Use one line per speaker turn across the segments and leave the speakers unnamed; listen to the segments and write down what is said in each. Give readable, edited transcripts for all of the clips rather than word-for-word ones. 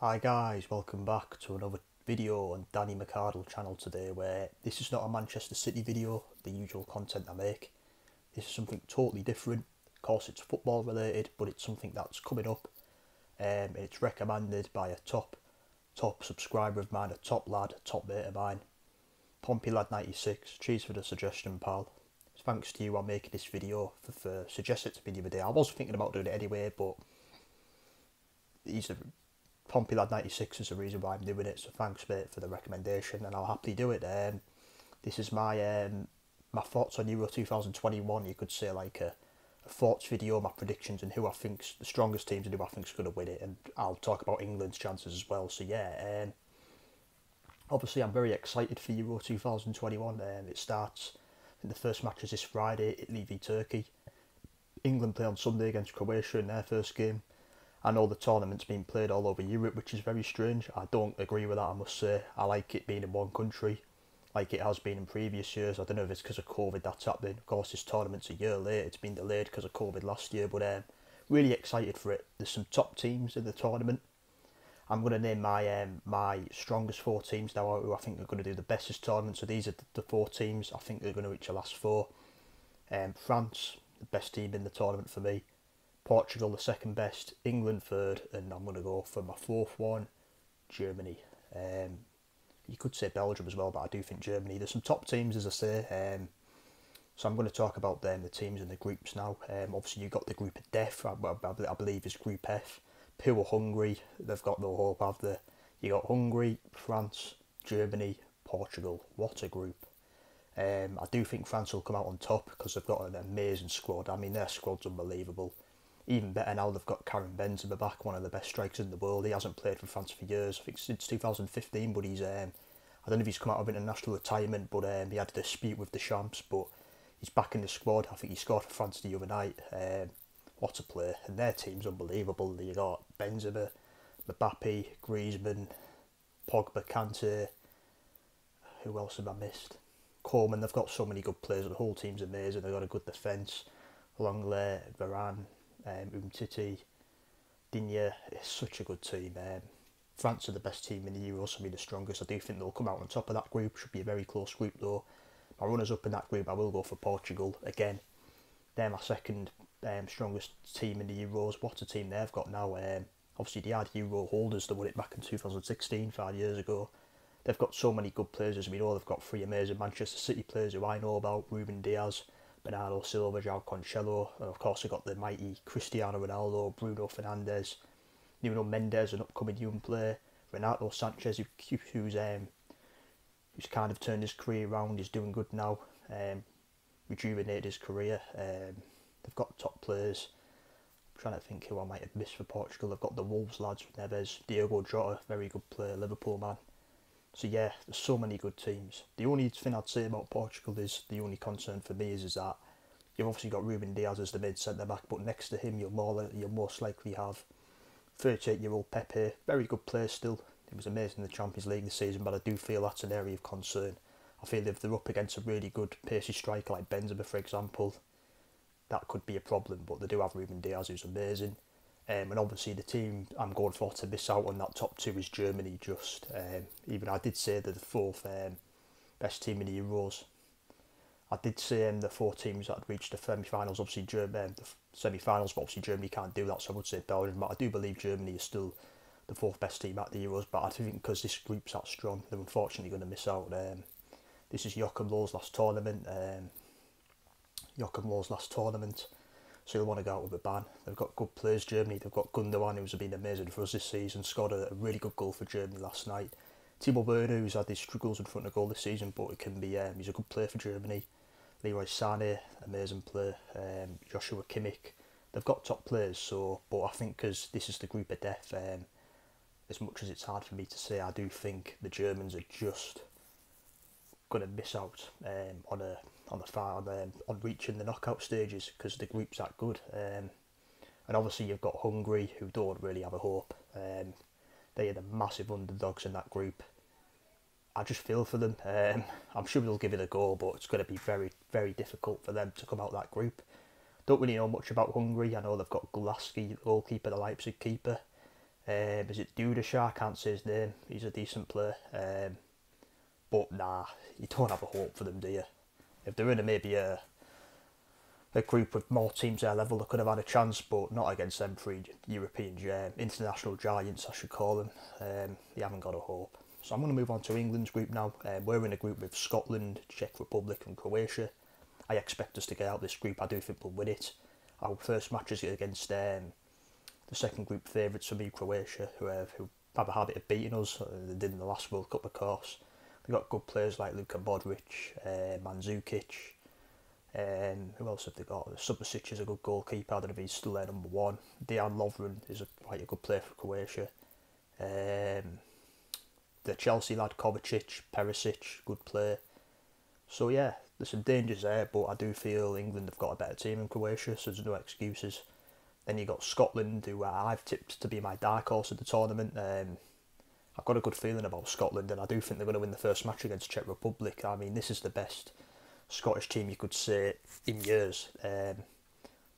Hi guys, welcome back to another video on Danny McArdle channel today, where this is not a Manchester City video, the usual content I make. This is something totally different. Of course it's football related, but it's something that's coming up, and it's recommended by a top subscriber of mine, a top lad, a top mate of mine, Pompey Lad 96. Cheers for the suggestion, pal. Thanks to you, I'm making this video for suggest it to me the other day. I was thinking about doing it anyway, but Pompey Lad 96 is the reason why I'm doing it, so thanks mate for the recommendation, and I'll happily do it. This is my thoughts on Euro 2021. You could say like a thoughts video, my predictions, and who I think's the strongest teams and who I think's going to win it, and I'll talk about England's chances as well. So yeah, obviously I'm very excited for Euro 2021. It starts, in the first match is this Friday, Italy v Turkey. England play on Sunday against Croatia in their first game. I know the tournament's being played all over Europe, which is very strange. I don't agree with that, I must say. I like it being in one country, like it has been in previous years. I don't know if it's because of COVID that's happening. Of course, this tournament's a year late. It's been delayed because of COVID last year, but really excited for it. There's some top teams in the tournament. I'm going to name my strongest four teams now, who I think are going to do the best this tournament. So these are the four teams I think are going to reach the last four. France, the best team in the tournament for me. Portugal, the second best. England, third. And I'm going to go for my fourth one, Germany. You could say Belgium as well, but I do think Germany. There's some top teams, as I say. So I'm going to talk about them, the teams in the groups now. Obviously, you've got the group of death, I believe is Group F. Poor Hungary, they've got no hope, have they? You got Hungary, France, Germany, Portugal. What a group. I do think France will come out on top because they've got an amazing squad. I mean, their squad's unbelievable. Even better now, they've got Karim Benzema back, one of the best strikers in the world. He hasn't played for France for years, I think since 2015, but he's, I don't know if he's come out of international retirement, but he had a dispute with the champs, but he's back in the squad. I think he scored for France the other night. What a player, and their team's unbelievable. You got Benzema, Mbappe, Griezmann, Pogba, Kante, who else have I missed? Coleman. They've got so many good players. The whole team's amazing. They've got a good defence. Longley, Varane, Umtiti, Digne. It's such a good team. France are the best team in the Euros, I mean the strongest. I do think they'll come out on top of that group. Should be a very close group though. My runners up in that group, I will go for Portugal again. They're my second strongest team in the Euros. What a team they've got now. Obviously they had Euro holders that won it back in 2016, 5 years ago. They've got so many good players, as we know. They've got three amazing Manchester City players who I know about: Ruben Diaz, Bernardo Silva, João Cancelo, and of course they've got the mighty Cristiano Ronaldo, Bruno Fernandes, Nuno Mendes, an upcoming young player, Renato Sanchez, who's kind of turned his career around. He's doing good now, rejuvenated his career. They've got top players. I'm trying to think who I might have missed for Portugal. They've got the Wolves lads with Neves, Diogo Jota, very good player, Liverpool man. So yeah, there's so many good teams. The only thing I'd say about Portugal is, the only concern for me is that you've obviously got Ruben Diaz as the mid centre back, but next to him you'll most likely have 38-year-old Pepe, very good player still. He was amazing in the Champions League this season, but I do feel that's an area of concern. I feel if they're up against a really good pacey striker like Benzema, for example, that could be a problem. But they do have Ruben Diaz, who's amazing. And obviously the team I'm going for to miss out on that top two is Germany. Even I did say they're the fourth best team in the Euros. I did say the four teams that had reached the semi-finals, obviously the semi-finals, but obviously Germany can't do that, so I would say Belgium. But I do believe Germany is still the fourth best team at the Euros, but I think because this group's that strong, they're unfortunately going to miss out. This is Joachim Löw's last tournament. So you'll want to go out with a bang. They've got good players, Germany. They've got Gundogan, who's been amazing for us this season, scored a really good goal for Germany last night. Timo Werner, who's had his struggles in front of goal this season, but he's a good player for Germany. Leroy Sané, amazing player. Joshua Kimmich. They've got top players, but I think because this is the group of death, as much as it's hard for me to say, I do think the Germans are just going to miss out on reaching the knockout stages because the group's that good. And obviously you've got Hungary, who don't really have a hope. They are the massive underdogs in that group. I just feel for them. I'm sure they'll give it a go, but it's going to be very, very difficult for them to come out that group. Don't really know much about Hungary. I know they've got Gulaski, the goalkeeper, the Leipzig keeper. Is it Dudasha? I can't say his name. He's a decent player. But nah, you don't have a hope for them, do you? If they're in maybe a group with more teams at their level, they could have had a chance, but not against them three European international giants, I should call them. They haven't got a hope. So I'm going to move on to England's group now. We're in a group with Scotland, Czech Republic and Croatia. I expect us to get out this group. I do think we'll win it. Our first match is against the second group favourites for me, Croatia, who have a habit of beating us. They did in the last World Cup, of course. They've got good players like Luka Modric, Mandzukic. Who else have they got? Subasic is a good goalkeeper. I don't know if he's still their number one. Dejan Lovren is quite a good player for Croatia. The Chelsea lad Kovacic, Perisic, good player. So yeah, there's some dangers there, but I do feel England have got a better team than Croatia, so there's no excuses. Then you got Scotland, who I've tipped to be my dark horse of the tournament. I've got a good feeling about Scotland, and I do think they're going to win the first match against Czech Republic. I mean, this is the best Scottish team you could say in years. They've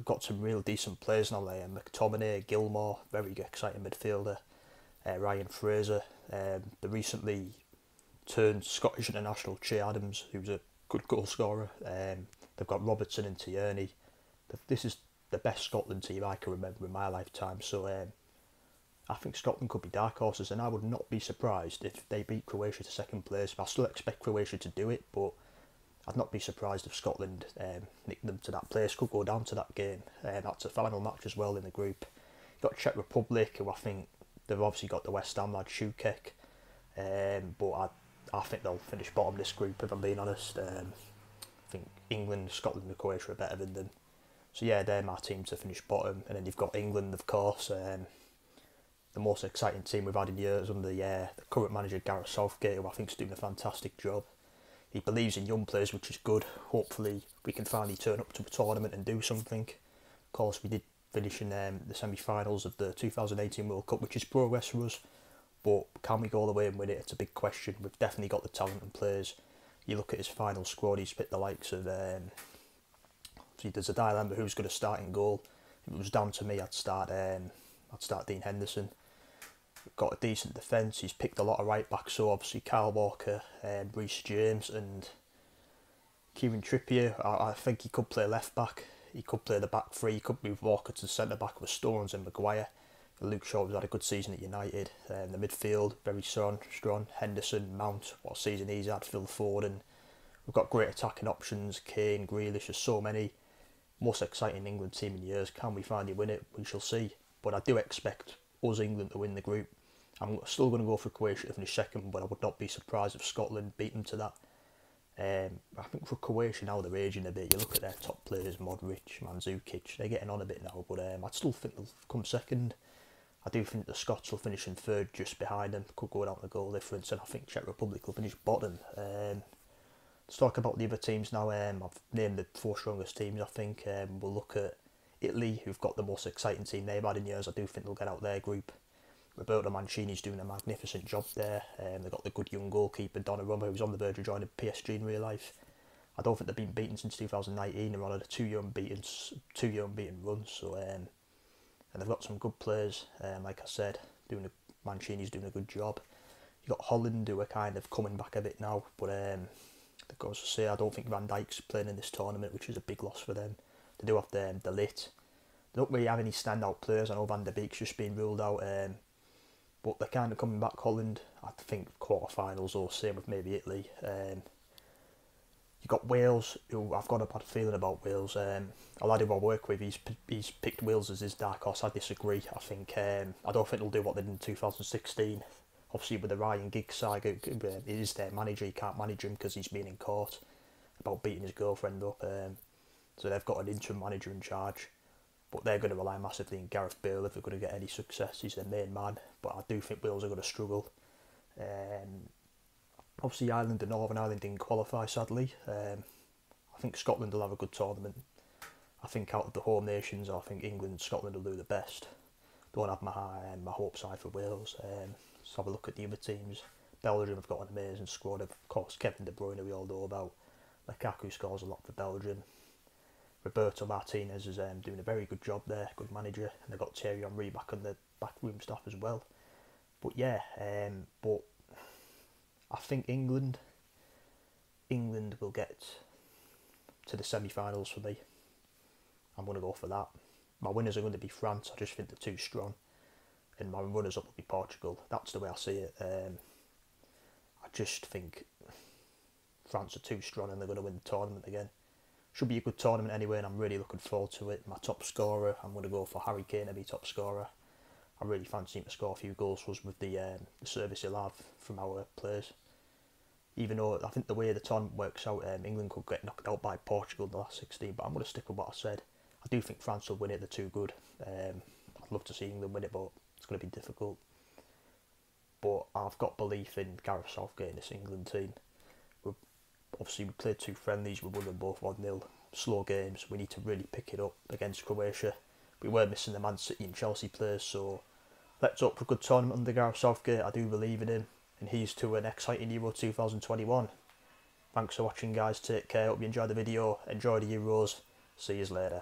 got some real decent players now there. McTominay, Gilmore, very exciting midfielder. Ryan Fraser, the recently turned Scottish international Che Adams, who's a good goal scorer. They've got Robertson and Tierney. This is the best Scotland team I can remember in my lifetime. So I think Scotland could be dark horses, and I would not be surprised if they beat Croatia to second place. I still expect Croatia to do it, but I'd not be surprised if Scotland nick them to that place. Could go down to that game. That's a final match as well in the group. You've got Czech Republic, who I think they've obviously got the West Ham lad Šušek, but I think they'll finish bottom this group, if I'm being honest. I think England, Scotland and Croatia are better than them. So yeah, they're my team to finish bottom. And then you've got England, of course, the most exciting team we've had in years under the current manager Gareth Southgate, who I think is doing a fantastic job. He believes in young players, which is good. Hopefully we can finally turn up to a tournament and do something. Of course, we did finish in the semi-finals of the 2018 World Cup, which is progress for us. But can we go all the way and win it? It's a big question. We've definitely got the talent and players. You look at his final squad, he's picked the likes of... see, there's a dilemma who's going to start in goal. If it was down to me, I'd start Dean Henderson. We've got a decent defence. He's picked a lot of right backs, so obviously Kyle Walker, Reece James and Kieran Trippier. I think he could play left back. He could play the back three. He could move Walker to the centre back with Stones and Maguire. Luke Shaw has had a good season at United. The midfield, very strong. Henderson, Mount, what a season he's had. Phil Foden. We've got great attacking options. Kane, Grealish, there's so many. Most exciting England team in years. Can we finally win it? We shall see. But I do expect us, England, to win the group. I'm still going to go for Croatia to finish second, but I would not be surprised if Scotland beat them to that. I think for Croatia now, they're aging a bit. You look at their top players, Modric, Mandzukic, they're getting on a bit now, but I'd still think they'll come second. I do think the Scots will finish in third just behind them, could go down the goal difference, and I think Czech Republic will finish bottom. Let's talk about the other teams now. I've named the four strongest teams, I think. We'll look at Italy, who've got the most exciting team they've had in years. I do think they'll get out their group. Roberto Mancini's doing a magnificent job there. They've got the good young goalkeeper Donnarumma, who's on the verge of joining PSG in real life. I don't think they've been beaten since 2019. They're on a two-year unbeaten run. So, and they've got some good players. Like I said, Mancini's doing a good job. You got Holland, who are kind of coming back a bit now, but I've got to say I don't think Van Dijk's playing in this tournament, which is a big loss for them. They do have the Ligt. They don't really have any standout players. I know Van der Beek's just been ruled out. But they're kind of coming back, Holland. I think quarterfinals or same with maybe Italy. You've got Wales, who I've got a bad feeling about Wales. A lad who I work with, he's picked Wales as his dark horse. I disagree. I think I don't think they'll do what they did in 2016. Obviously with the Ryan Giggs saga, he is their manager. He can't manage him because he's been in court about beating his girlfriend up. So they've got an interim manager in charge. But they're going to rely massively on Gareth Bale if they're going to get any success. He's their main man. But I do think Wales are going to struggle. Obviously Ireland and Northern Ireland didn't qualify, sadly. I think Scotland will have a good tournament. I think out of the home nations, I think England and Scotland will do the best. Don't have my hopes high for Wales. Let's have a look at the other teams. Belgium have got an amazing squad. Of course, Kevin De Bruyne, we all know about. Lukaku scores a lot for Belgium. Roberto Martinez is doing a very good job there, good manager, and they've got Thierry Henry back on the backroom staff as well. But yeah, but I think England will get to the semi-finals for me. I'm going to go for that. My winners are going to be France. I just think they're too strong. And my runners-up will be Portugal. That's the way I see it. I just think France are too strong and they're going to win the tournament again. Should be a good tournament anyway, and I'm really looking forward to it. My top scorer, I'm going to go for Harry Kane to be top scorer. I really fancy him to score a few goals for us with the service he'll have from our players. Even though I think the way the tournament works out, England could get knocked out by Portugal in the last 16, but I'm going to stick with what I said. I do think France will win it, they're too good. I'd love to see England win it, but it's going to be difficult. But I've got belief in Gareth Southgate in this England team. Obviously, we played 2 friendlies, we won them both 1-0. Slow games, we need to really pick it up against Croatia. We were missing the Man City and Chelsea players, so let's hope for a good tournament under Gareth Southgate. I do believe in him, and he's to an exciting Euro 2021. Thanks for watching, guys. Take care. Hope you enjoyed the video. Enjoy the Euros. See you later.